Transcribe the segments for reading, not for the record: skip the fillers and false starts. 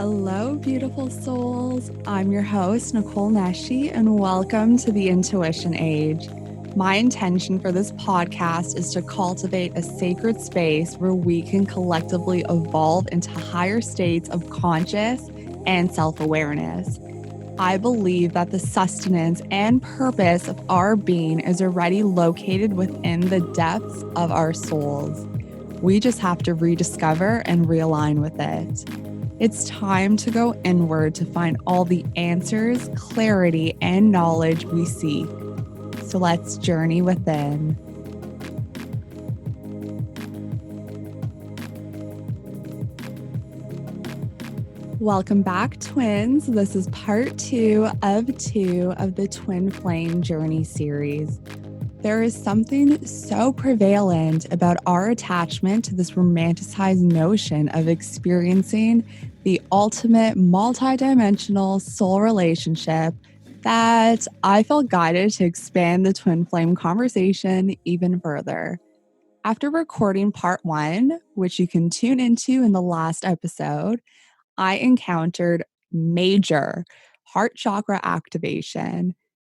Hello, beautiful souls. I'm your host, Nicole, and welcome to the Intuition Age. My intention for this podcast is to cultivate a sacred space where we can collectively evolve into higher states of conscious and self-awareness. I believe that the sustenance and purpose of our being is already located within the depths of our souls. We just have to rediscover and realign with it. It's time to go inward to find all the answers, clarity, and knowledge we seek. So let's journey within. Welcome back, twins. This is part 2 of the Twin Flame Journey series. There is something so prevalent about our attachment to this romanticized notion of experiencing the ultimate multidimensional soul relationship that I felt guided to expand the twin flame conversation even further. After recording part 1, which you can tune into in the last episode, I encountered major heart chakra activation.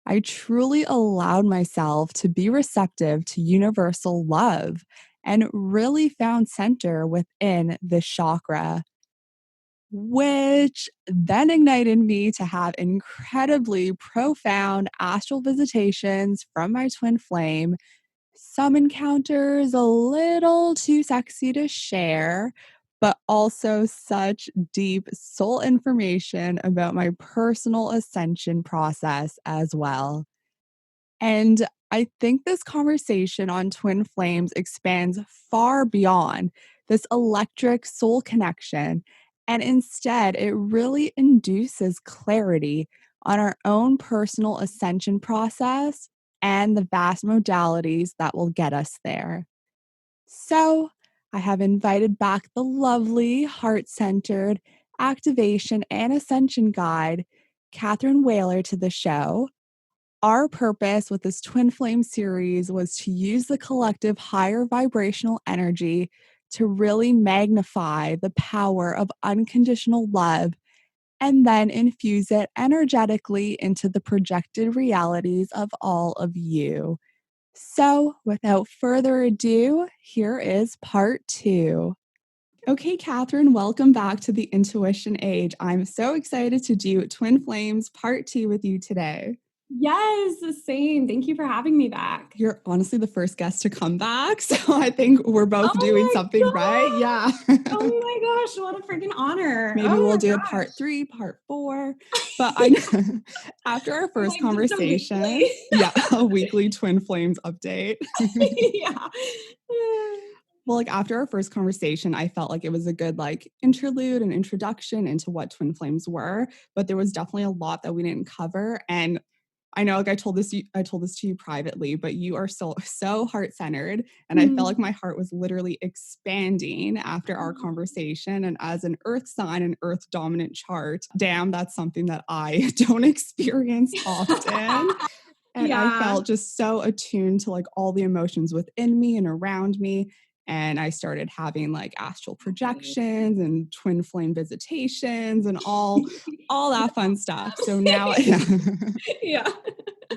I truly allowed myself to be receptive to universal love and really found center within this chakra, which then ignited me to have incredibly profound astral visitations from my twin flame. Some encounters a little too sexy to share, but also such deep soul information about my personal ascension process as well. And I think this conversation on twin flames expands far beyond this electric soul connection. And instead, it really induces clarity on our own personal ascension process and the vast modalities that will get us there. So, I have invited back the lovely, heart centered activation and ascension guide, Katherine Wehler, to the show. Our purpose with this Twin Flame series was to use the collective higher vibrational energy to really magnify the power of unconditional love and then infuse it energetically into the projected realities of all of you. So, without further ado, here is part 2. Okay, Katherine, welcome back to the Intuition Age. I'm so excited to do Twin Flames part 2 with you today. Yes, the same. Thank you for having me back. You're honestly the first guest to come back, so I think we're both doing something right. Yeah. Oh my gosh, what a freaking honor. Maybe we'll do a part 3, part 4. But I know after our first conversation, a weekly Twin Flames update. Yeah. Well, after our first conversation, I felt like it was a good interlude and introduction into what twin flames were, but there was definitely a lot that we didn't cover. And I know I told this to you privately, but you are so heart-centered, and I felt like my heart was literally expanding after our conversation. And as an earth sign and earth dominant chart, damn, that's something that I don't experience often. And I felt just so attuned to all the emotions within me and around me. And I started having astral projections and twin flame visitations and all that fun stuff. So now,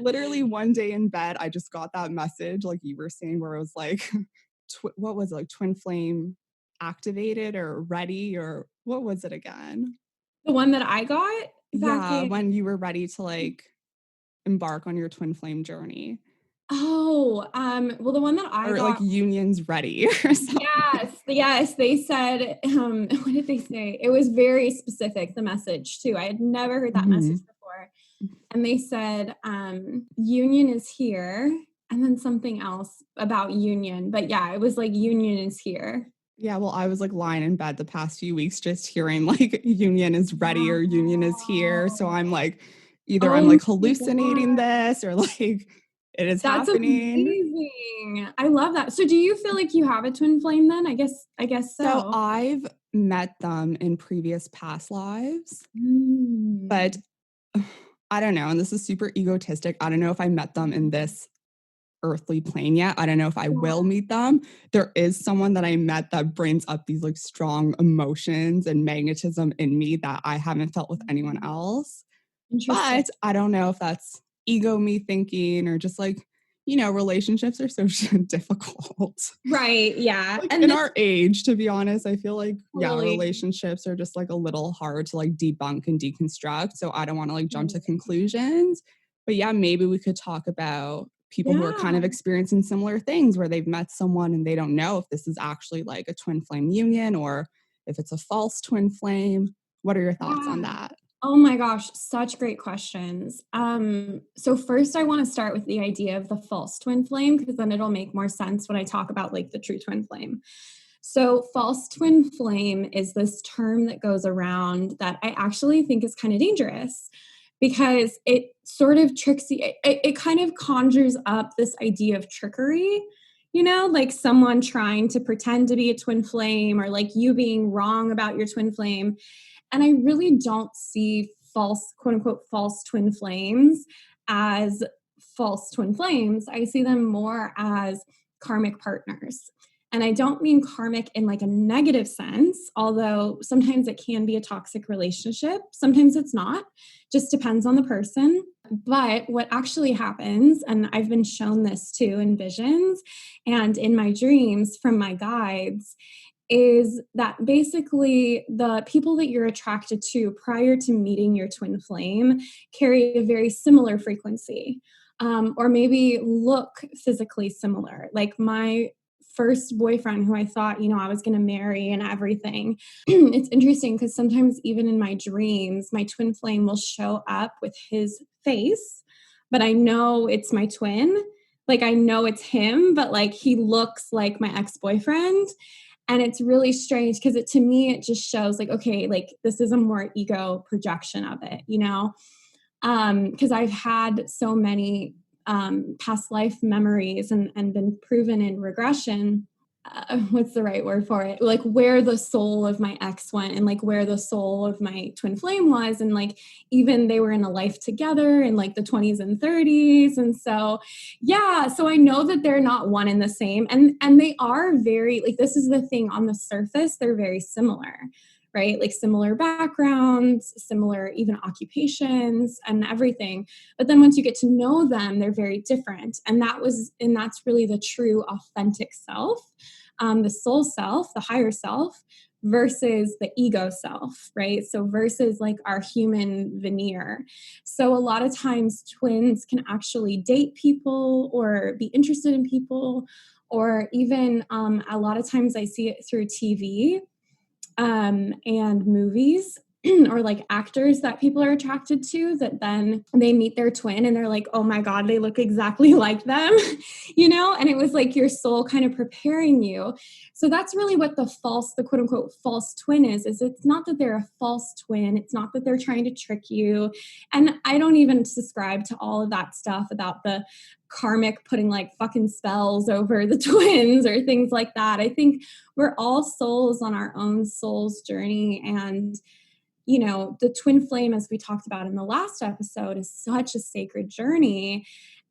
literally one day in bed, I just got that message, like you were saying, where it was what was it, twin flame activated or ready, or what was it again? The one that I got? When you were ready to embark on your twin flame journey. Oh, well, the one that I got, union's ready or something. Yes. They said, what did they say? It was very specific, the message too. I had never heard that message before. And they said, union is here, and then something else about union. But yeah, it was union is here. Yeah, well, I was lying in bed the past few weeks just hearing union is ready or union is here. So I'm either I'm hallucinating this or it is That's happening. Amazing. I love that. So do you feel like you have a twin flame then? I guess so. So I've met them in previous past lives, but I don't know. And this is super egotistic. I don't know if I met them in this earthly plane yet. I don't know if I will meet them. There is someone that I met that brings up these like strong emotions and magnetism in me that I haven't felt with anyone else. But I don't know if that's ego me thinking or just like, you know, relationships are so difficult. Right. Yeah. Like And in our age, to be honest, I feel like, totally. relationships are just like a little hard to like debunk and deconstruct. So I don't want to like jump to conclusions. But yeah, maybe we could talk about people who are kind of experiencing similar things where they've met someone and they don't know if this is actually like a twin flame union or if it's a false twin flame. What are your thoughts on that? Oh my gosh, such great questions. So first I want to start with the idea of the false twin flame, because then it'll make more sense when I talk about like the true twin flame. So false twin flame is this term that goes around that I actually think is kind of dangerous because it sort of tricks you. It kind of conjures up this idea of trickery, you know, like someone trying to pretend to be a twin flame or like you being wrong about your twin flame. And I really don't see false, quote unquote, false twin flames as false twin flames. I see them more as karmic partners. And I don't mean karmic in like a negative sense, although sometimes it can be a toxic relationship. Sometimes it's not, just depends on the person. But what actually happens, and I've been shown this too in visions and in my dreams from my guides, is that basically the people that you're attracted to prior to meeting your twin flame carry a very similar frequency, or maybe look physically similar. Like my first boyfriend, who I thought, you know, I was going to marry and everything. It's interesting because sometimes even in my dreams, my twin flame will show up with his face, but I know it's my twin. Like I know it's him, but like he looks like my ex-boyfriend. And it's really strange because to me, it just shows like, okay, like this is a more ego projection of it, you know? Because I've had so many past life memories and been proven in regression. What's the right word for it? Like where the soul of my ex went and like where the soul of my twin flame was. And like even they were in a life together in like the 20s and 30s. And so, yeah, so I know that they're not one and the same. And they are very, like, this is the thing on the surface, they're very similar, right? Like similar backgrounds, similar even occupations and everything. But then once you get to know them, they're very different. And that's really the true authentic self, the soul self, the higher self versus the ego self, right? So versus like our human veneer. So a lot of times twins can actually date people or be interested in people, or even a lot of times I see it through TV and movies or like actors that people are attracted to, that then they meet their twin and they're like, oh my God, they look exactly like them, you know? And it was like your soul kind of preparing you. So that's really what the quote unquote false twin is it's not that they're a false twin. It's not that they're trying to trick you. And I don't even subscribe to all of that stuff about the karmic putting like fucking spells over the twins or things like that. I think we're all souls on our own soul's journey. And, you know, the twin flame, as we talked about in the last episode, is such a sacred journey.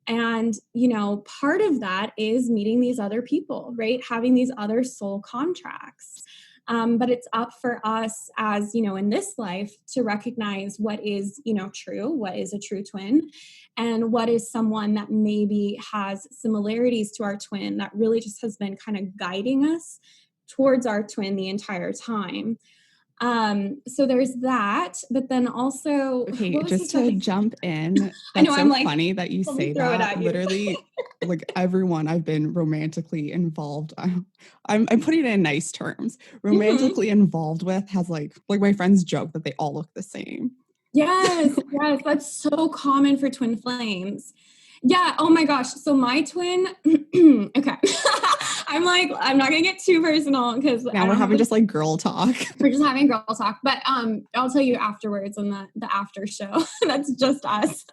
And, you know, part of that is meeting these other people, right? Having these other soul contracts. But it's up for us as, you know, in this life to recognize what is, you know, true, what is a true twin, and what is someone that maybe has similarities to our twin that really just has been kind of guiding us towards our twin the entire time. So there's that, but then also, okay, just to jump in, that's I know, so I'm like, funny that you say that. Literally, like everyone I've been romantically involved, I'm putting it in nice terms. Romantically involved with has like my friends joke that they all look the same. Yes, that's so common for twin flames. Yeah. Oh my gosh. So my twin. Okay. I'm not gonna get too personal because now we're having just like girl talk. We're just having girl talk. But I'll tell you afterwards on the after show. That's just us.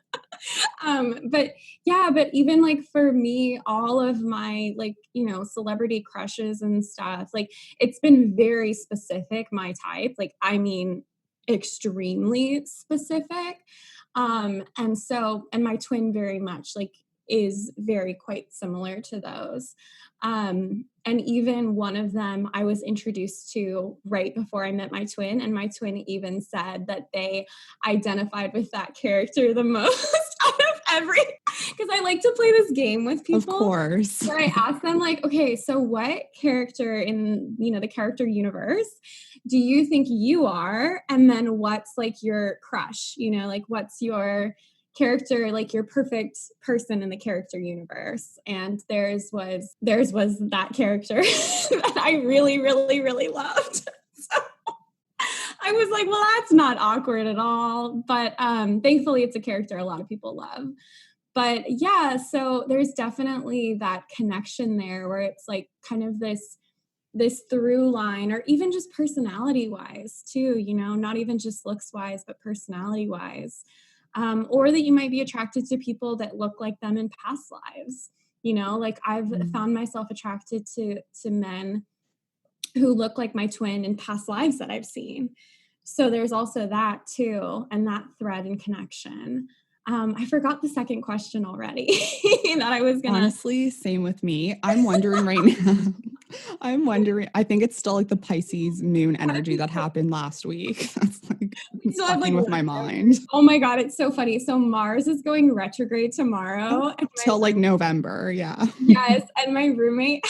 But yeah, but even like for me, all of my like, you know, celebrity crushes and stuff, like it's been very specific, my type. Like, I mean, extremely specific. And my twin very much like is very quite similar to those. And even one of them I was introduced to right before I met my twin, and my twin even said that they identified with that character the most out of every, because I like to play this game with people. Of course. Where I ask them like, okay, so what character in, the character universe do you think you are? And then what's like your crush, like what's your character, like your perfect person in the character universe? And theirs was that character that I really, really, really loved. So I was like, well, that's not awkward at all. But thankfully it's a character a lot of people love. But yeah, so there's definitely that connection there where it's like kind of this through line, or even just personality wise too, not even just looks wise, but personality wise. Or that you might be attracted to people that look like them in past lives. Like I've found myself attracted to men who look like my twin in past lives that I've seen. So there's also that too, and that thread and connection. I forgot the second question already that I was gonna. Honestly, same with me. I'm wondering right now. I think it's still like the Pisces moon energy that happened last week. That's like fucking with my mind. Oh my God, it's so funny. So Mars is going retrograde tomorrow. Till like November, yeah. Yes, and my roommate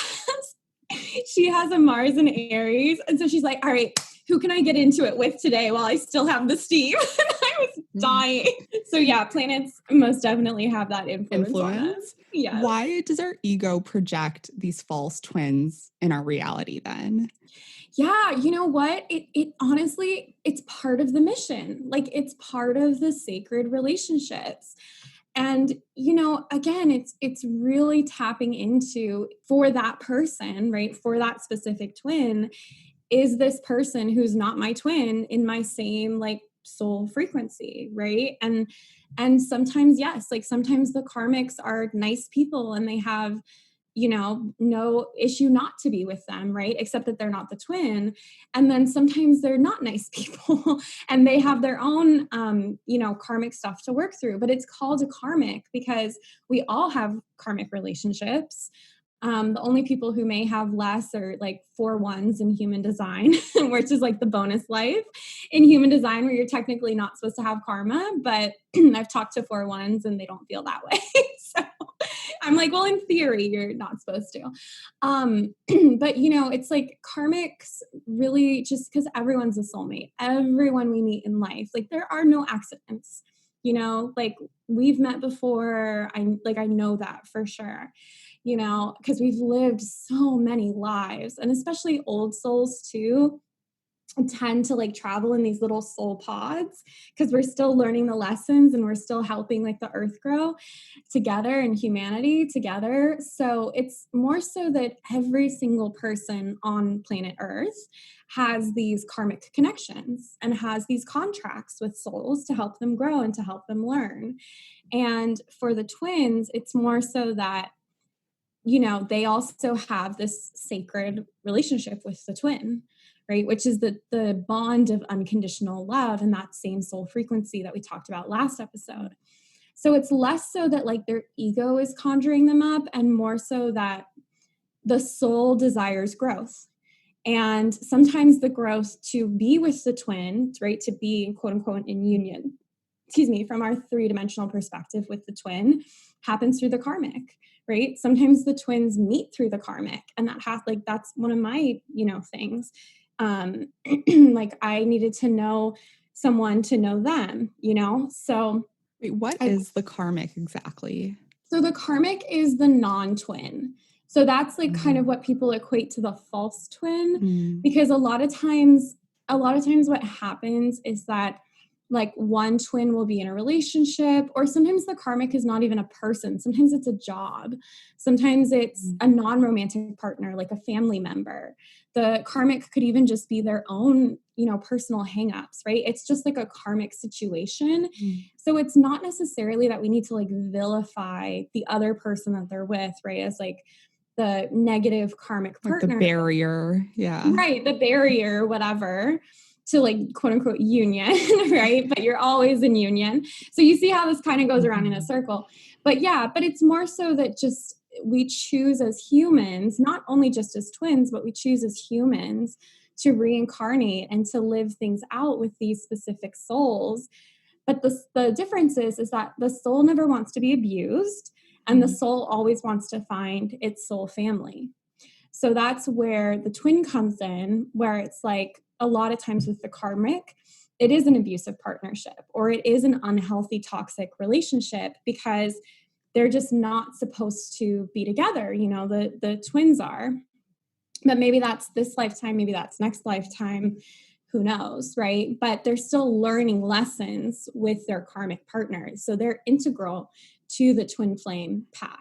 she has a Mars in Aries, and so she's like, all right, who can I get into it with today while I still have the steam? And I was dying. So yeah, planets most definitely have that influence. On us. Yes. Why does our ego project these false twins in our reality then? Yeah, you know what? It honestly, it's part of the mission. Like it's part of the sacred relationships. And, again, it's really tapping into, for that person, right? For that specific twin, is this person who's not my twin in my same like soul frequency, right? And sometimes, yes, like sometimes the karmics are nice people and they have, no issue not to be with them, right? Except that they're not the twin. And then sometimes they're not nice people and they have their own, karmic stuff to work through. But it's called a karmic because we all have karmic relationships. The only people who may have less are like 4-1s in human design, which is like the bonus life in human design where you're technically not supposed to have karma. But I've talked to 4-1s and they don't feel that way. So I'm like, well, in theory, you're not supposed to. But, it's like karmics really, just because everyone's a soulmate, everyone we meet in life, like there are no accidents, like we've met before. I know that for sure. Because we've lived so many lives, and especially old souls too tend to like travel in these little soul pods because we're still learning the lessons and we're still helping like the earth grow together and humanity together. So it's more so that every single person on planet Earth has these karmic connections and has these contracts with souls to help them grow and to help them learn. And for the twins, it's more so that they also have this sacred relationship with the twin, right? Which is the bond of unconditional love and that same soul frequency that we talked about last episode. So it's less so that like their ego is conjuring them up and more so that the soul desires growth. And sometimes the growth to be with the twin, right? To be quote unquote in union, from our 3-dimensional perspective with the twin happens through the karmic, right? Sometimes the twins meet through the karmic, and that's one of my, things. Like I needed to know someone to know them, So wait, what is the karmic exactly? So the karmic is the non-twin. So that's like kind of what people equate to the false twin, because a lot of times what happens is that like one twin will be in a relationship, or sometimes the karmic is not even a person. Sometimes it's a job. Sometimes it's a non-romantic partner, like a family member. The karmic could even just be their own, personal hangups, right? It's just like a karmic situation. So it's not necessarily that we need to like vilify the other person that they're with, right? As like the negative karmic partner. Like the barrier. Yeah. Right. The barrier, whatever. to like quote unquote union, right? But you're always in union. So you see how this kind of goes around in a circle. But yeah, but it's more so that just we choose as humans, not only just as twins, but we choose as humans to reincarnate and to live things out with these specific souls. But the difference is that the soul never wants to be abused, and the soul always wants to find its soul family. So that's where the twin comes in, where it's like a lot of times with the karmic, it is an abusive partnership, or it is an unhealthy, toxic relationship, because they're just not supposed to be together. You know, the twins are, but maybe that's this lifetime, maybe that's next lifetime, who knows, right? But they're still learning lessons with their karmic partners. So they're integral to the twin flame path.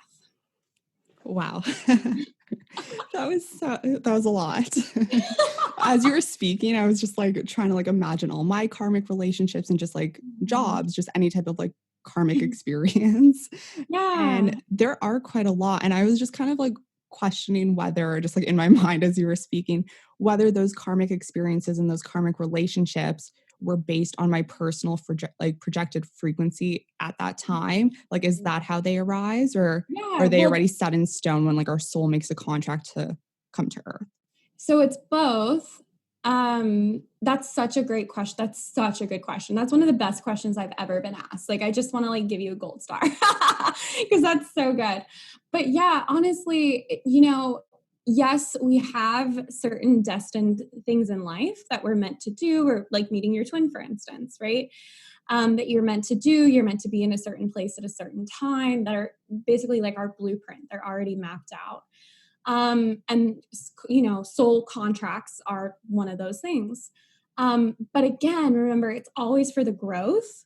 Wow. That was a lot. As you were speaking, I was just like trying to like imagine all my karmic relationships and just like jobs, just any type of like karmic experience. Yeah. And there are quite a lot. And I was just kind of like questioning whether, just like in my mind as you were speaking, whether those karmic experiences and those karmic relationships were based on my personal projected frequency at that time. Like, is that how they arise, or Yeah, are they already set in stone when like our soul makes a contract to come to Earth? So it's both. That's such a great question. That's such a good question. That's one of the best questions I've ever been asked. Like, I just want to like give you a gold star because that's so good. But yeah, honestly, you know, yes, we have certain destined things in life that we're meant to do, or like meeting your twin, for instance, right? That you're meant to do. You're meant to be in a certain place at a certain time, that are basically like our blueprint. They're already mapped out. And, you know, soul contracts are one of those things. But again, remember, it's always for the growth.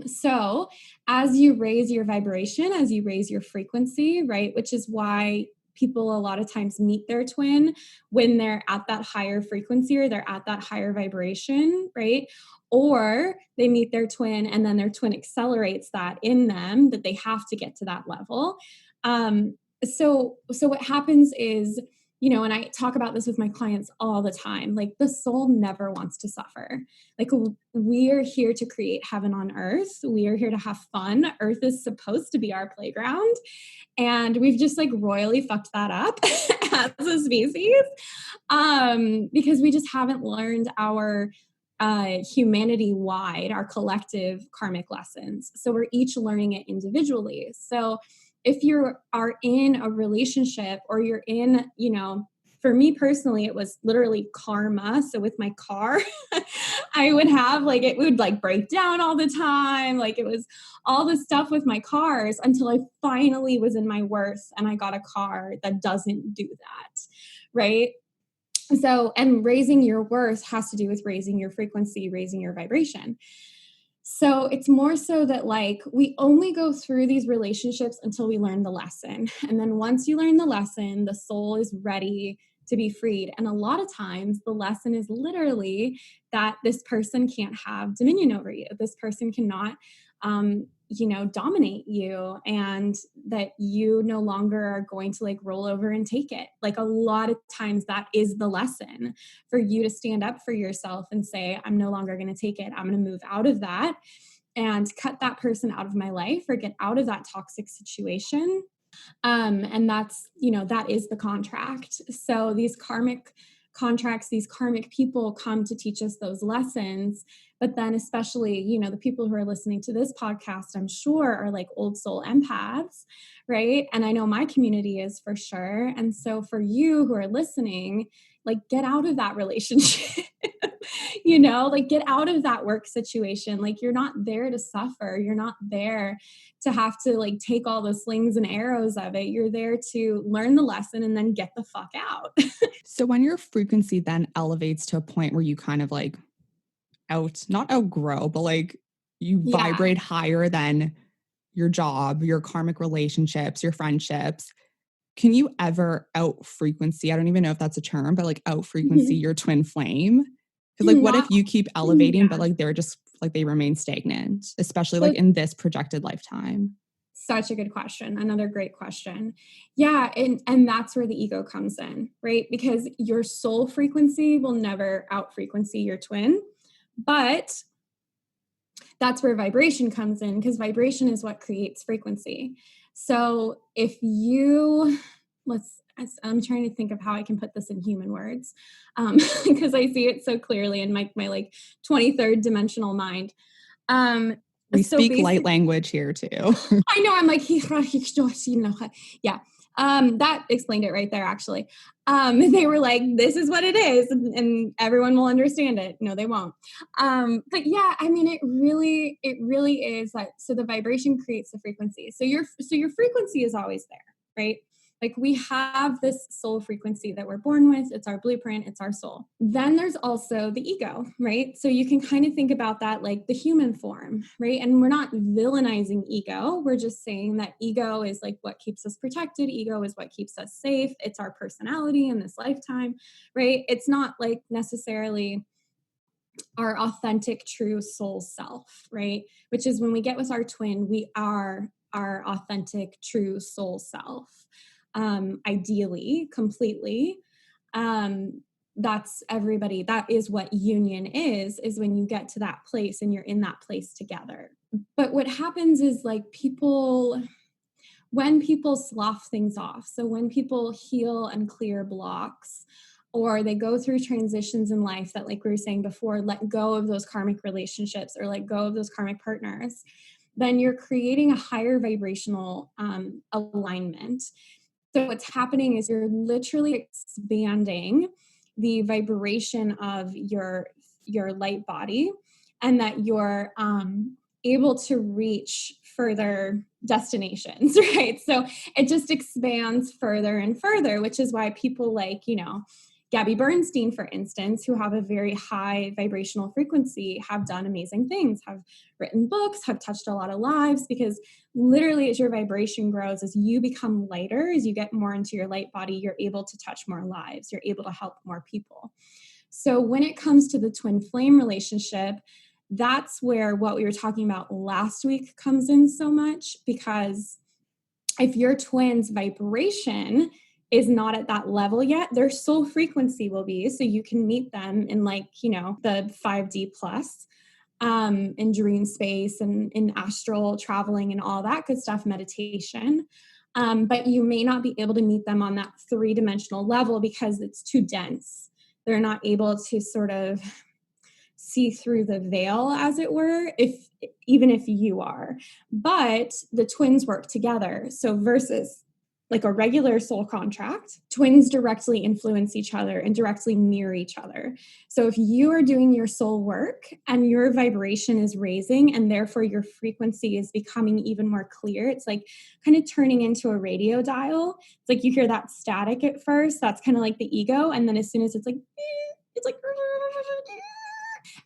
So as you raise your vibration, as you raise your frequency, right, which is why people a lot of times meet their twin when they're at that higher frequency, or they're at that higher vibration, right? Or they meet their twin and then their twin accelerates that in them, that they have to get to that level. So what happens is, you know, and I talk about this with my clients all the time, like the soul never wants to suffer. Like, we are here to create heaven on earth. We are here to have fun. Earth is supposed to be our playground. And we've just like royally fucked that up as a species, because we just haven't learned our humanity wide, our collective karmic lessons. So we're each learning it individually. So if you are in a relationship, or you're in, you know, for me personally, it was literally karma. So with my car, I would have like, it would like break down all the time. Like, it was all the stuff with my cars until I finally was in my worth and I got a car that doesn't do that. Right. So, and raising your worth has to do with raising your frequency, raising your vibration. So it's more so that like we only go through these relationships until we learn the lesson. And then once you learn the lesson, the soul is ready to be freed. And a lot of times the lesson is literally that this person can't have dominion over you. This person cannot, you know, dominate you, and that you no longer are going to like roll over and take it. Like, a lot of times that is the lesson, for you to stand up for yourself and say, I'm no longer going to take it. I'm going to move out of that and cut that person out of my life, or get out of that toxic situation. And that's, you know, that is the contract. So these karmic contracts, these karmic people come to teach us those lessons. But then, especially, you know, the people who are listening to this podcast, I'm sure, are like old soul empaths, right? And I know my community is, for sure. And so for you who are listening, like, get out of that relationship. You know, like, get out of that work situation. Like, you're not there to suffer. You're not there to have to like take all the slings and arrows of it. You're there to learn the lesson and then get the fuck out. So when your frequency then elevates to a point where you kind of like not outgrow, but like you vibrate higher than your job, your karmic relationships, your friendships, can you ever out frequency? I don't even know if that's a term, but like out frequency your twin flame? Because like, what if you keep elevating, but like they're just like, they remain stagnant, especially like in this projected lifetime? Such a good question. Another great question. Yeah. And that's where the ego comes in, right? Because your soul frequency will never out frequency your twin, but that's where vibration comes in, because vibration is what creates frequency. So if you, I'm trying to think of how I can put this in human words, because I see it so clearly in my like 23rd dimensional mind. We speak light language here too. I know. I'm like, yeah. That explained it right there, actually. They were like, this is what it is, and everyone will understand it. No, they won't. But yeah, I mean, it really is that. So the vibration creates the frequency. So your frequency is always there, right? Like we have this soul frequency that we're born with. It's our blueprint. It's our soul. Then there's also the ego, right? So you can kind of think about that like the human form, right? And we're not villainizing ego. We're just saying that ego is like what keeps us protected. Ego is what keeps us safe. It's our personality in this lifetime, right? It's not like necessarily our authentic, true soul self, right? Which is when we get with our twin, we are our authentic, true soul self. Ideally, completely. That's everybody. That is what union is when you get to that place and you're in that place together. But what happens is like when people slough things off, so when people heal and clear blocks, or they go through transitions in life that, like we were saying before, let go of those karmic relationships or let go of those karmic partners, then you're creating a higher vibrational alignment. So what's happening is you're literally expanding the vibration of your light body, and that you're able to reach further destinations, right? So it just expands further and further, which is why people like, Gabby Bernstein, for instance, who have a very high vibrational frequency, have done amazing things, have written books, have touched a lot of lives, because literally as your vibration grows, as you become lighter, as you get more into your light body, you're able to touch more lives. You're able to help more people. So when it comes to the twin flame relationship, that's where what we were talking about last week comes in so much, because if your twin's vibration is not at that level yet, their soul frequency will be. So you can meet them in like, the 5D plus, in dream space and in astral traveling and all that good stuff, meditation. But you may not be able to meet them on that 3-dimensional level because it's too dense. They're not able to sort of see through the veil, as it were, even if you are. But the twins work together. So versus like a regular soul contract, twins directly influence each other and directly mirror each other. So if you are doing your soul work and your vibration is raising and therefore your frequency is becoming even more clear, it's like kind of turning into a radio dial. It's like you hear that static at first. That's kind of like the ego. And then as soon as it's like,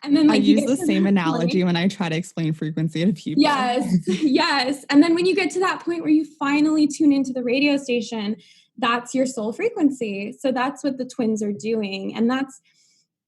and then like I use the same analogy when I try to explain frequency to people. Yes. And then when you get to that point where you finally tune into the radio station, that's your soul frequency. So that's what the twins are doing. And that's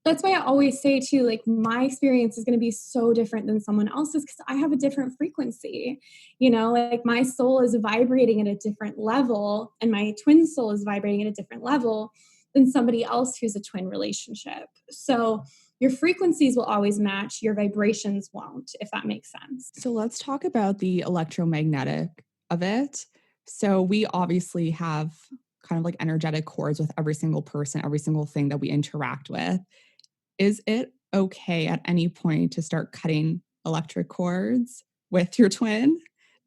why I always say too, like my experience is going to be so different than someone else's because I have a different frequency. Like my soul is vibrating at a different level and my twin soul is vibrating at a different level than somebody else who's a twin relationship. So your frequencies will always match, your vibrations won't, if that makes sense. So let's talk about the electromagnetic of it. So we obviously have kind of like energetic cords with every single person, every single thing that we interact with. Is it okay at any point to start cutting electric cords with your twin?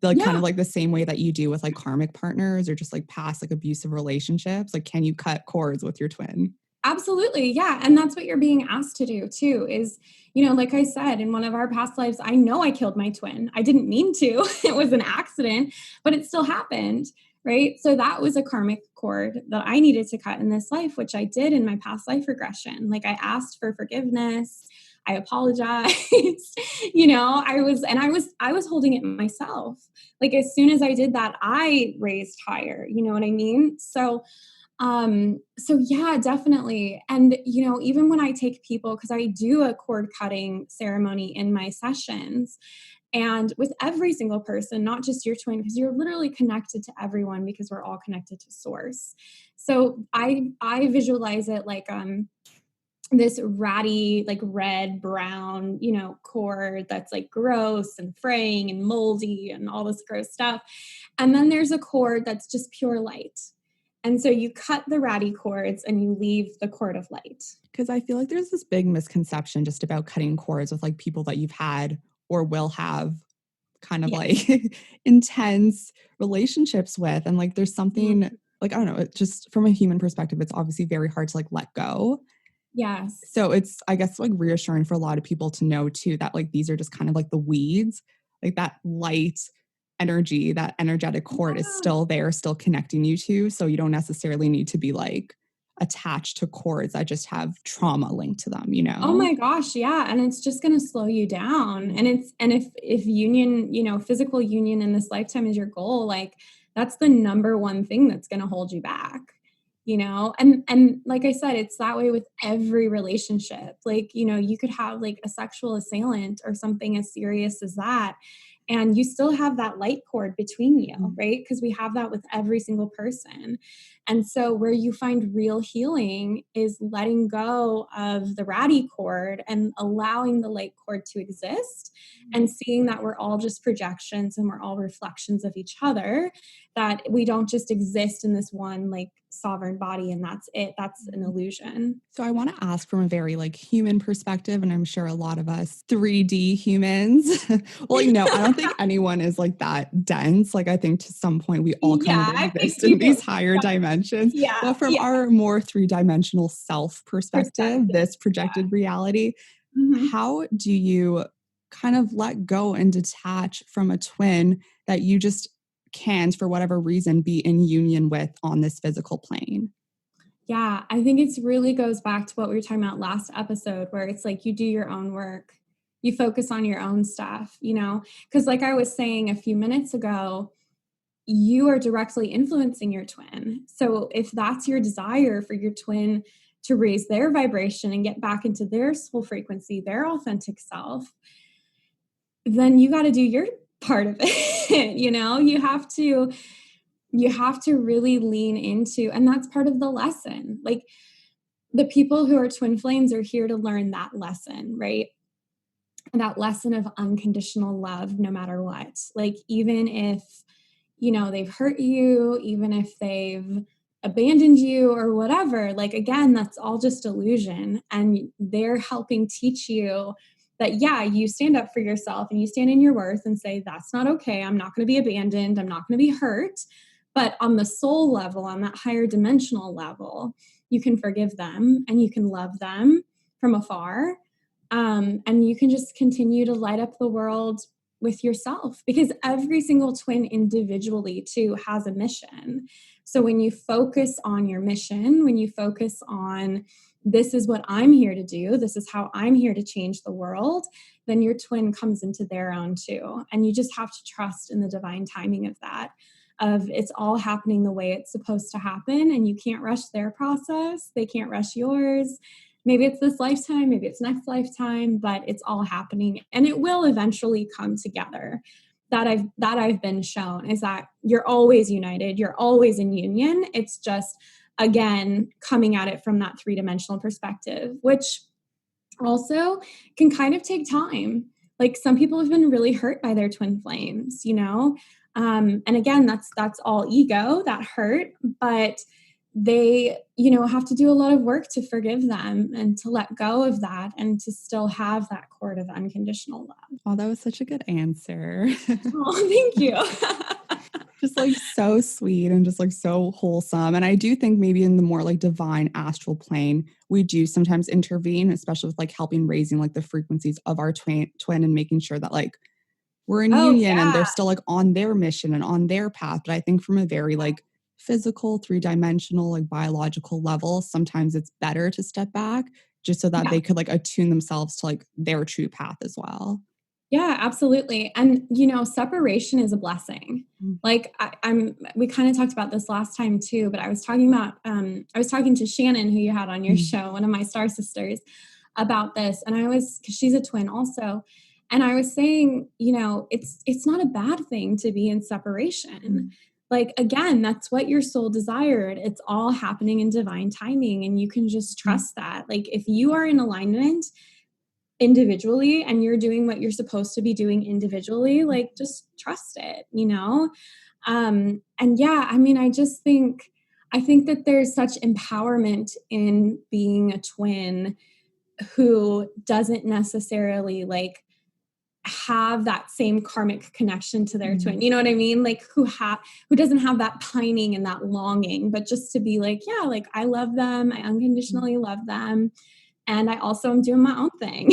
Kind of like the same way that you do with like karmic partners or just like past like abusive relationships? Like, can you cut cords with your twin? Absolutely. Yeah. And that's what you're being asked to do too, is, like I said, in one of our past lives, I know I killed my twin. I didn't mean to. It was an accident, but it still happened. Right. So that was a karmic cord that I needed to cut in this life, which I did in my past life regression. Like I asked for forgiveness. I apologized. I was holding it myself. Like as soon as I did that, I raised higher. You know what I mean? So yeah, definitely. And, even when I take people, because I do a cord cutting ceremony in my sessions, And with every single person, not just your twin, because you're literally connected to everyone because we're all connected to source. So I visualize it like this ratty, like red, brown, cord that's like gross and fraying and moldy and all this gross stuff. And then there's a cord that's just pure light. And so you cut the ratty cords and you leave the cord of light. Because I feel like there's this big misconception just about cutting cords with like people that you've had or will have kind of like intense relationships with. And like there's something like, I don't know, it just from a human perspective, it's obviously very hard to like let go. Yes. So it's, I guess, like reassuring for a lot of people to know too that like these are just kind of like the weeds, like that light energy, that energetic cord is still there, still connecting you to. So you don't necessarily need to be like attached to cords that just have trauma linked to them, Oh my gosh, yeah. And it's just going to slow you down. And if union, physical union in this lifetime is your goal, like that's the number one thing that's going to hold you back. And like I said, it's that way with every relationship. Like, you could have like a sexual assailant or something as serious as that, and you still have that light cord between you, right? Because we have that with every single person. And so where you find real healing is letting go of the ratty cord and allowing the light cord to exist, and seeing that we're all just projections and we're all reflections of each other, that we don't just exist in this one like sovereign body and that's it. That's an illusion. So I want to ask from a very like human perspective, and I'm sure a lot of us 3D humans, well, I don't think anyone is like that dense. Like I think to some point we all kind of exist in these higher dimensions. But from our more 3-dimensional self perspective, this projected reality, how do you kind of let go and detach from a twin that you just can't, for whatever reason, be in union with on this physical plane? Yeah, I think it really goes back to what we were talking about last episode, where it's like you do your own work, you focus on your own stuff, because like I was saying a few minutes ago, you are directly influencing your twin. So if that's your desire for your twin to raise their vibration and get back into their soul frequency, their authentic self, then you got to do your part of it. You have to really lean into, and that's part of the lesson. Like the people who are twin flames are here to learn that lesson, right? That lesson of unconditional love, no matter what. Like, even if, they've hurt you, even if they've abandoned you or whatever, like, again, that's all just illusion. And they're helping teach you that, yeah, you stand up for yourself and you stand in your worth and say, that's not okay. I'm not going to be abandoned. I'm not going to be hurt. But on the soul level, on that higher dimensional level, you can forgive them and you can love them from afar. And you can just continue to light up the world with yourself, because every single twin individually too has a mission. So when you focus on your mission, when you focus on this is what I'm here to do, this is how I'm here to change the world, then your twin comes into their own too. And you just have to trust in the divine timing of that, of it's all happening the way it's supposed to happen. And you can't rush their process. They can't rush yours. Maybe it's this lifetime, maybe it's next lifetime, but it's all happening and it will eventually come together. That I've been shown is that you're always united, you're always in union. It's just, again, coming at it from that 3-dimensional perspective, which also can kind of take time. Like some people have been really hurt by their twin flames, and again, that's all ego, that hurt, but they, have to do a lot of work to forgive them and to let go of that and to still have that cord of unconditional love. Oh, that was such a good answer. Oh, thank you. Just like so sweet and just like so wholesome. And I do think maybe in the more like divine astral plane, we do sometimes intervene, especially with like helping raising like the frequencies of our twin and making sure that like we're in union and they're still like on their mission and on their path. But I think from a very like physical, 3-dimensional, like biological level, sometimes it's better to step back just so that they could like attune themselves to like their true path as well. Yeah, absolutely. And, separation is a blessing. Like we kind of talked about this last time too, but I was talking to Shannon, who you had on your show, one of my star sisters, about this. And cause she's a twin also. And I was saying, it's not a bad thing to be in separation. Like, again, that's what your soul desired. It's all happening in divine timing, and you can just trust that. Like, if you are in alignment individually and you're doing what you're supposed to be doing individually, like, just trust it, and yeah, I mean, I think that there's such empowerment in being a twin who doesn't necessarily like have that same karmic connection to their twin. You know what I mean? Like, who doesn't have that pining and that longing, but just to be like, yeah, like, I love them. I unconditionally love them. And I also am doing my own thing,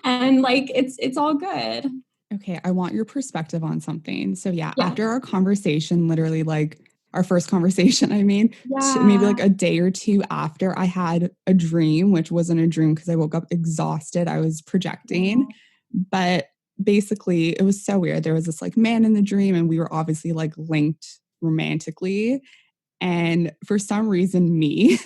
and like, it's all good. Okay, I want your perspective on something. So yeah, Yeah. after our conversation, literally like our first conversation, I mean, maybe Yeah. like a day or two after, I had a dream, which wasn't a dream because I woke up exhausted. I was projecting, but basically it was so weird. There was this like man in the dream, and we were obviously like linked romantically. And for some reason, me,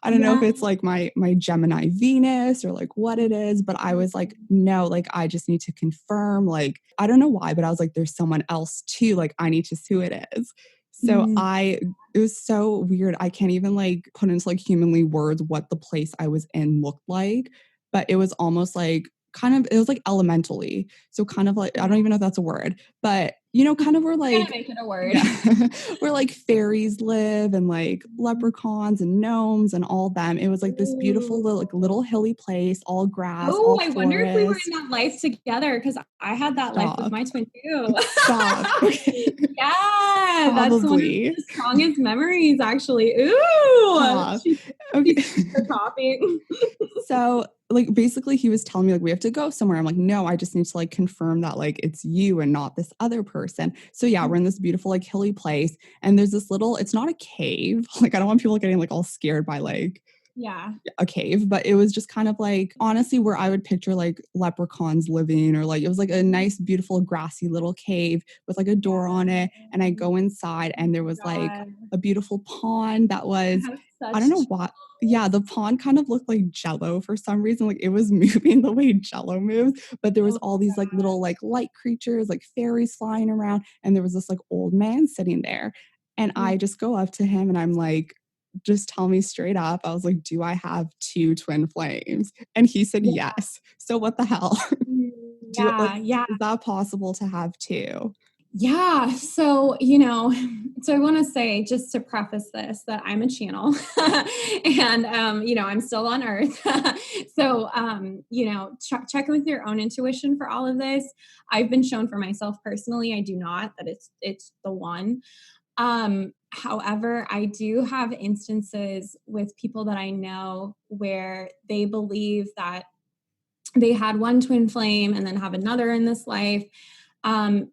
I don't know if it's like my Gemini Venus or like what it is, but I was like, no, like I just need to confirm. Like, I don't know why, but I was like, there's someone else too. Like, I need to see who it is. So it was so weird. I can't even like put into like humanly words what the place I was in looked like, but it was almost like it was like elementally. So kind of like, I don't even know if that's a word, but kind of where like, make it a word. yeah, where like fairies live and like leprechauns and gnomes and all them. It was like this beautiful little hilly place, all grass, all I forest. wonder if we were in that life together, because I had that life with my twin too. Stop. Okay. Yeah, that's one of Probably. the strongest memories, actually. Ooh, Stop. Okay. talking. So like basically he was telling me like we have to go somewhere. I'm like, no, I just need to like confirm that like it's you and not this other person. So yeah, we're in this beautiful like hilly place, and there's this little, it's not a cave. Like I don't want people getting like all scared by like a cave, but it was just kind of like honestly where I would picture like leprechauns living, or like it was like a nice beautiful grassy little cave with like a door on it, and I go inside and there was like a beautiful pond that was, I don't know what. Yeah, the pond kind of looked like jello for some reason. Like it was moving the way jello moves, but there was all these like little like light creatures, like fairies flying around, and there was this like old man sitting there. And I just go up to him and I'm like, just tell me straight up. I was like, do I have two twin flames? And he said yes. So what the hell? Is that possible to have two? Yeah. So, so I want to say, just to preface this, that I'm a channel and, I'm still on earth. So, check with your own intuition for all of this. I've been shown for myself personally, I do not, that it's the one. However, I do have instances with people that I know where they believe that they had one twin flame and then have another in this life. And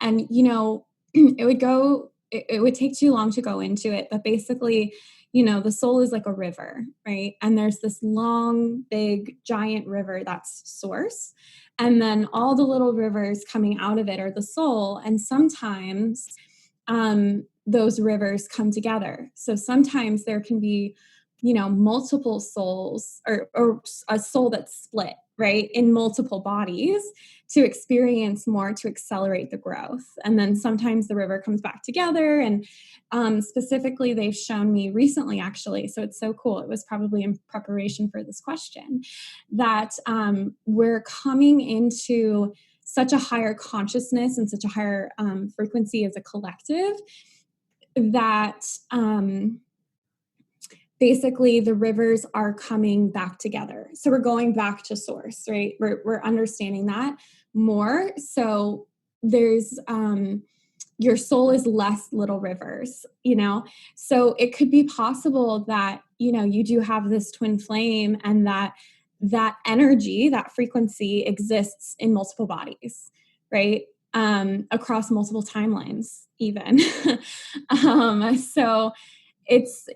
it would take too long to go into it, but basically, the soul is like a river, right? And there's this long, big, giant river that's source. And then all the little rivers coming out of it are the soul. And sometimes those rivers come together. So sometimes there can be, multiple souls, or a soul that's split, right, in multiple bodies to experience more, to accelerate the growth. And then sometimes the river comes back together. And specifically, they've shown me recently, actually, so it's so cool. It was probably in preparation for this question, that we're coming into such a higher consciousness and such a higher frequency as a collective that basically the rivers are coming back together. So we're going back to source, right? We're understanding that more. So there's your soul is less little rivers, so it could be possible that you do have this twin flame, and that energy, that frequency exists in multiple bodies, right? Across multiple timelines even. So it's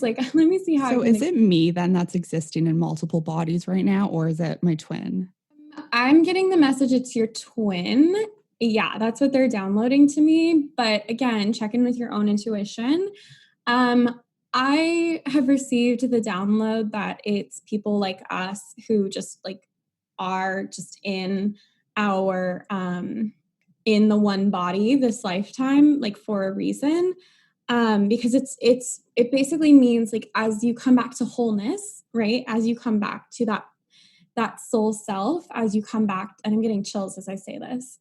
like, let me see how. So is it me then that's existing in multiple bodies right now, or is it my twin? I'm getting the message it's your twin. Yeah, that's what they're downloading to me. But again, check in with your own intuition. I have received the download that it's people like us who just like are just in our in the one body this lifetime, like for a reason. Because it basically means like as you come back to wholeness, right? As you come back to that soul self, as you come back, and I'm getting chills as I say this,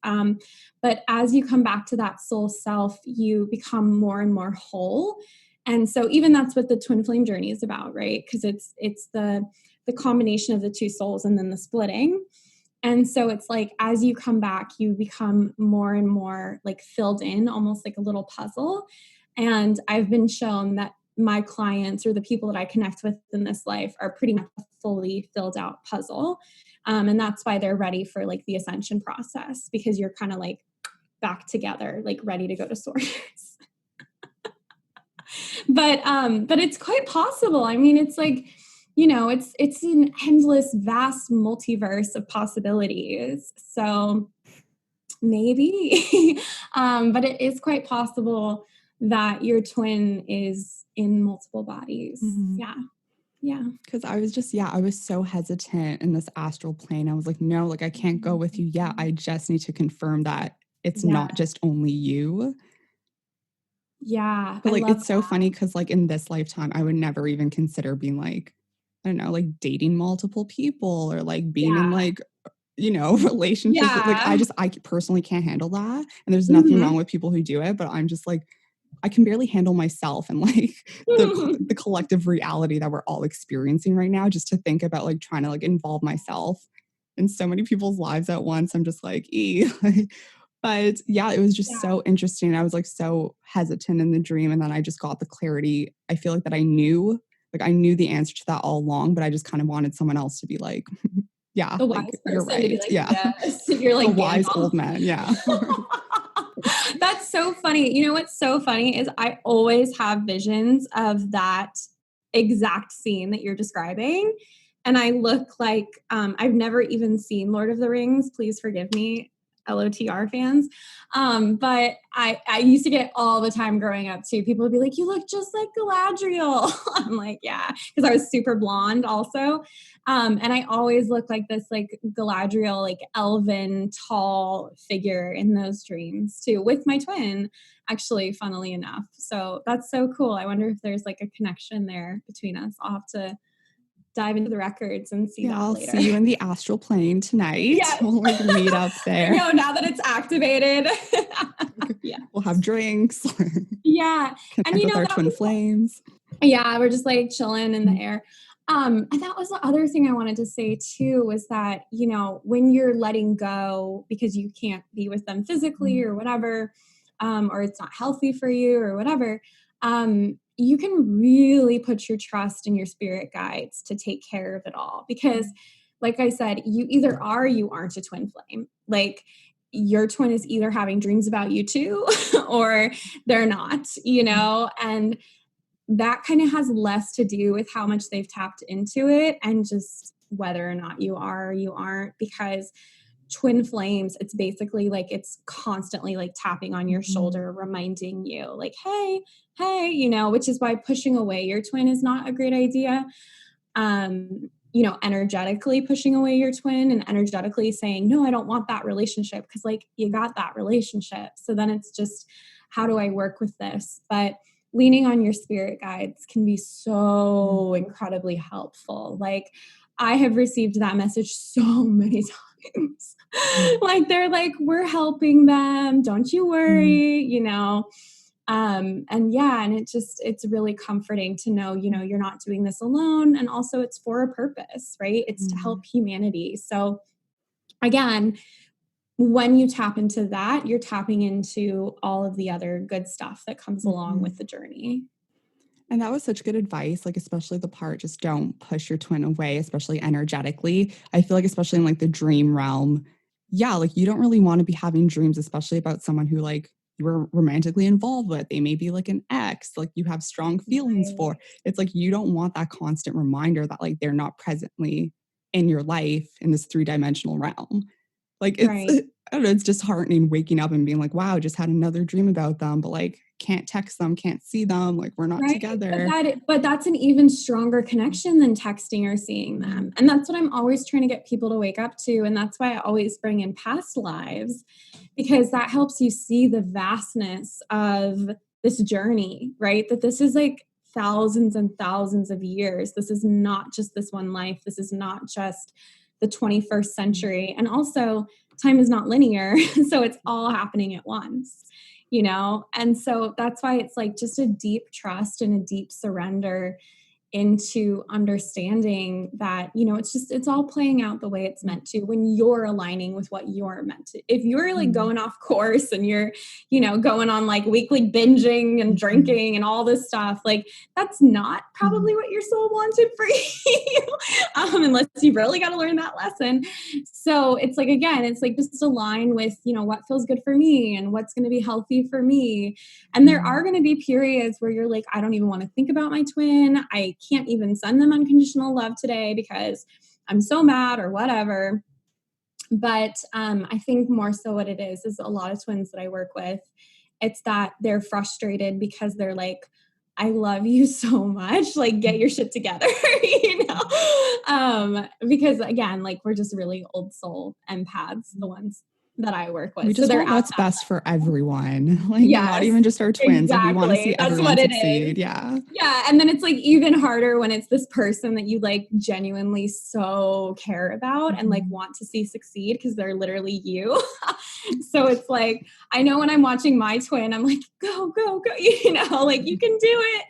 but as you come back to that soul self, you become more and more whole. And so even that's what the twin flame journey is about, right? Because it's the combination of the two souls and then the splitting. And so it's like, as you come back, you become more and more like filled in, almost like a little puzzle. And I've been shown that my clients or the people that I connect with in this life are pretty much a fully filled out puzzle. And that's why they're ready for like the ascension process, because you're kind of like back together, like ready to go to source. But it's quite possible. I mean, it's like, you know, it's an endless, vast multiverse of possibilities. So maybe, but it is quite possible that your twin is in multiple bodies. Yeah. Yeah. Because I was so hesitant in this astral plane. I was like, no, like I can't go with you yet. I just need to confirm that it's not just only you. Yeah. But like, it's so funny because like in this lifetime, I would never even consider being like, I don't know, like dating multiple people or like being in like, you know, relationships. Yeah. Like I personally can't handle that. And there's nothing wrong with people who do it, but I'm just like, I can barely handle myself and like the collective reality that we're all experiencing right now, just to think about like trying to like involve myself in so many people's lives at once. I'm just like, but yeah, it was just so interesting. I was like so hesitant in the dream. And then I just got the clarity. I feel like that I knew the answer to that all along, but I just kind of wanted someone else to be like, yeah, the like you're right. Like, yeah. Yes. You're like the wise old man. Yeah. That's so funny. You know what's so funny is I always have visions of that exact scene that you're describing. And I look like I've never even seen Lord of the Rings. Please forgive me, LOTR fans. But I used to get all the time growing up too. People would be like, you look just like Galadriel. I'm like, yeah, because I was super blonde also. And I always look like this like Galadriel, like elven, tall figure in those dreams too, with my twin, actually, funnily enough. So that's so cool. I wonder if there's like a connection there between us. I'll have to dive into the records and see that I'll later. see you in the astral plane tonight. Yes. We'll like meet up there. No, now that it's activated. Yeah. We'll have drinks. Yeah. Connect with our twin flames. Yeah, we're just like chilling in the air. And that was the other thing I wanted to say too, was that, you know, when you're letting go because you can't be with them physically or whatever, or it's not healthy for you or whatever, you can really put your trust in your spirit guides to take care of it all. Because like I said, you either are or you aren't a twin flame. Like your twin is either having dreams about you too, or they're not, you know, and that kind of has less to do with how much they've tapped into it and just whether or not you are or you aren't, because twin flames, it's basically like it's constantly like tapping on your shoulder, reminding you like, hey, you know, which is why pushing away your twin is not a great idea. You know, energetically pushing away your twin and energetically saying, no, I don't want that relationship, because like you got that relationship. So then it's just, how do I work with this? But leaning on your spirit guides can be so incredibly helpful. Like I have received that message so many times. Like they're like, we're helping them. Don't you worry, you know? And yeah, and it's really comforting to know, you know, you're not doing this alone. And also it's for a purpose, right? It's to help humanity. So again, when you tap into that, you're tapping into all of the other good stuff that comes along with the journey. And that was such good advice, like especially the part, just don't push your twin away, especially energetically. I feel like especially in like the dream realm, yeah, like you don't really want to be having dreams, especially about someone who like you were romantically involved with. They may be like an ex, like you have strong feelings for. It's like you don't want that constant reminder that like they're not presently in your life in this 3-dimensional realm. Like it's I don't know, it's disheartening waking up and being like, wow, just had another dream about them. But like, can't text them, can't see them, like we're not together. But that's an even stronger connection than texting or seeing them. And that's what I'm always trying to get people to wake up to. And that's why I always bring in past lives, because that helps you see the vastness of this journey, right? That this is like thousands and thousands of years. This is not just this one life. This is not just the 21st century. And also, time is not linear. So it's all happening at once, you know? And so that's why it's like just a deep trust and a deep surrender into understanding that, you know, it's all playing out the way it's meant to when you're aligning with what you're meant to. If you're like going off course and you're, you know, going on like weekly binging and drinking and all this stuff, like that's not probably what your soul wanted for you, unless you really got to learn that lesson. So it's like, again, it's like just align with, you know, what feels good for me and what's going to be healthy for me. And there are going to be periods where you're like, I don't even want to think about my twin. I can't even send them unconditional love today because I'm so mad or whatever. But I think more so what it is a lot of twins that I work with, it's that they're frustrated because they're like, I love you so much, like get your shit together, you know? Because again, like we're just really old soul empaths, the ones that I work with. We just want what's best for everyone. Like not even just our twins. Exactly. Like we want to see everyone succeed. Yeah. Yeah. And then it's like even harder when it's this person that you like genuinely so care about and like want to see succeed because they're literally you. So it's like, I know when I'm watching my twin, I'm like, go, go, go, you know, like you can do it.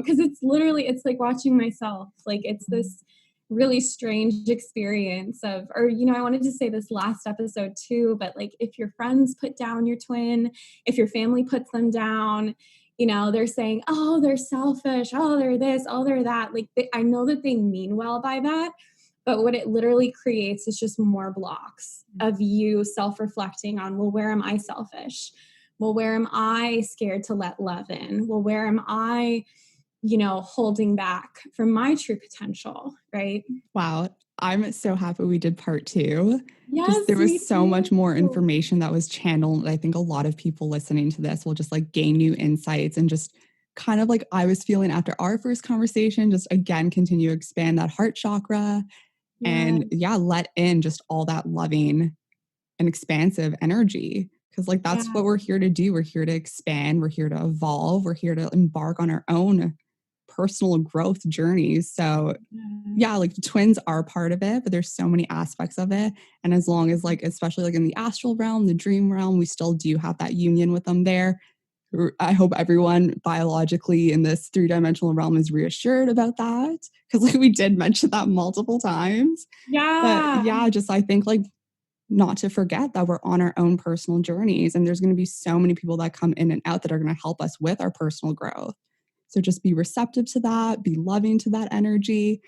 Cause it's literally, it's like watching myself. Like it's this really strange experience of, or, you know, I wanted to say this last episode too, but like if your friends put down your twin, if your family puts them down, you know, they're saying, oh, they're selfish. Oh, they're this, oh, they're that. Like I know that they mean well by that, but what it literally creates is just more blocks of you self-reflecting on, well, where am I selfish? Well, where am I scared to let love in? Well, where am I, you know, holding back from my true potential, right? Wow. I'm so happy we did part 2. Yes, there was so much more information that was channeled. I think a lot of people listening to this will just like gain new insights and just kind of like I was feeling after our first conversation, just again, continue to expand that heart chakra and let in just all that loving and expansive energy. Cause like, that's what we're here to do. We're here to expand. We're here to evolve. We're here to embark on our own personal growth journeys. So like the twins are part of it, but there's so many aspects of it. And as long as like, especially like in the astral realm, the dream realm, we still do have that union with them there. I hope everyone biologically in this 3-dimensional realm is reassured about that. Cause like we did mention that multiple times. But just I think like not to forget that we're on our own personal journeys and there's going to be so many people that come in and out that are going to help us with our personal growth. So just be receptive to that, be loving to that energy.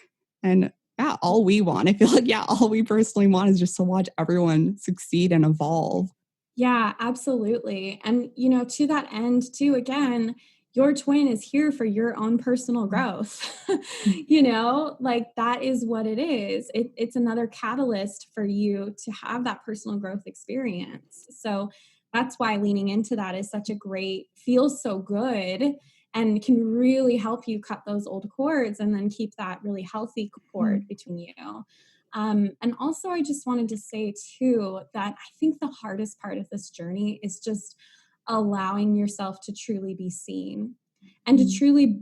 And all we want, I feel like, all we personally want is just to watch everyone succeed and evolve. Yeah, absolutely. And, you know, to that end too, again, your twin is here for your own personal growth. You know, like that is what it is. It's another catalyst for you to have that personal growth experience. So that's why leaning into that is such a great, feels so good and can really help you cut those old cords and then keep that really healthy cord between you. And also, I just wanted to say too, that I think the hardest part of this journey is just allowing yourself to truly be seen and to truly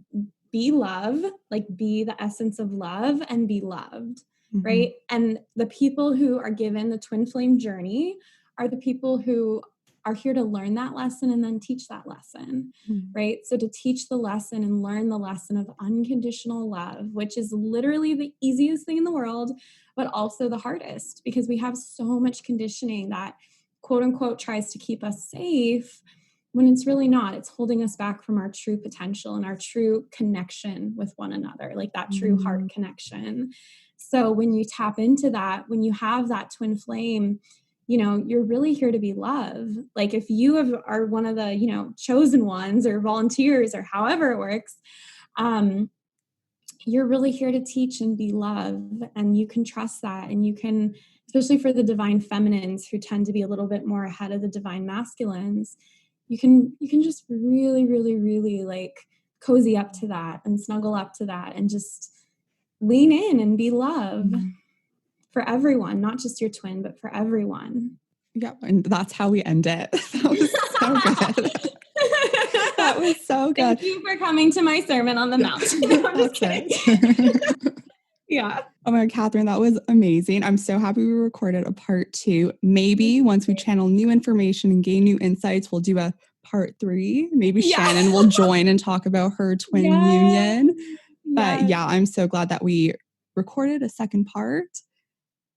be love, like be the essence of love and be loved, right? And the people who are given the twin flame journey are the people who are here to learn that lesson and then teach that lesson, right? So to teach the lesson and learn the lesson of unconditional love, which is literally the easiest thing in the world, but also the hardest because we have so much conditioning that quote unquote tries to keep us safe when it's really not. It's holding us back from our true potential and our true connection with one another, like that true heart connection. So when you tap into that, when you have that twin flame, you know, you're really here to be love. Like if you are one of the, you know, chosen ones or volunteers or however it works, you're really here to teach and be love. And you can trust that. And you can, especially for the divine feminines who tend to be a little bit more ahead of the divine masculines, you can just really, really, really like cozy up to that and snuggle up to that and just lean in and be love for everyone, not just your twin, but for everyone. Yeah, and that's how we end it. That was so good. That was so good. Thank you for coming to my sermon on the mount. I'm just kidding. Yeah. Oh my God, Katherine, that was amazing. I'm so happy we recorded a part 2. Maybe once we channel new information and gain new insights, we'll do a part 3. Maybe Shannon will join and talk about her twin union. But yeah, I'm so glad that we recorded a second part.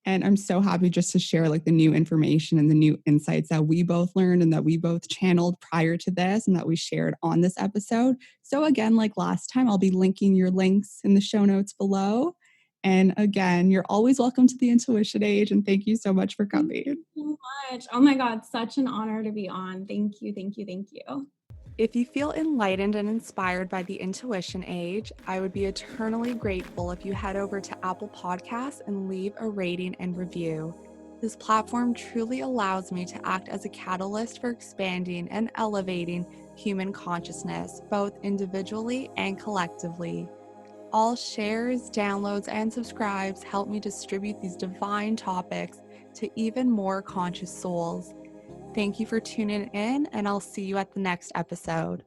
And I'm so happy just to share like the new information and the new insights that we both learned and that we both channeled prior to this and that we shared on this episode. So again, like last time, I'll be linking your links in the show notes below. And again, you're always welcome to the Intuition Age. And thank you so much for coming. Thank you so much. Oh my God, such an honor to be on. Thank you, thank you, thank you. If you feel enlightened and inspired by the Intuition Age, I would be eternally grateful if you head over to Apple Podcasts and leave a rating and review. This platform truly allows me to act as a catalyst for expanding and elevating human consciousness, both individually and collectively. All shares, downloads, and subscribes help me distribute these divine topics to even more conscious souls. Thank you for tuning in, and I'll see you at the next episode.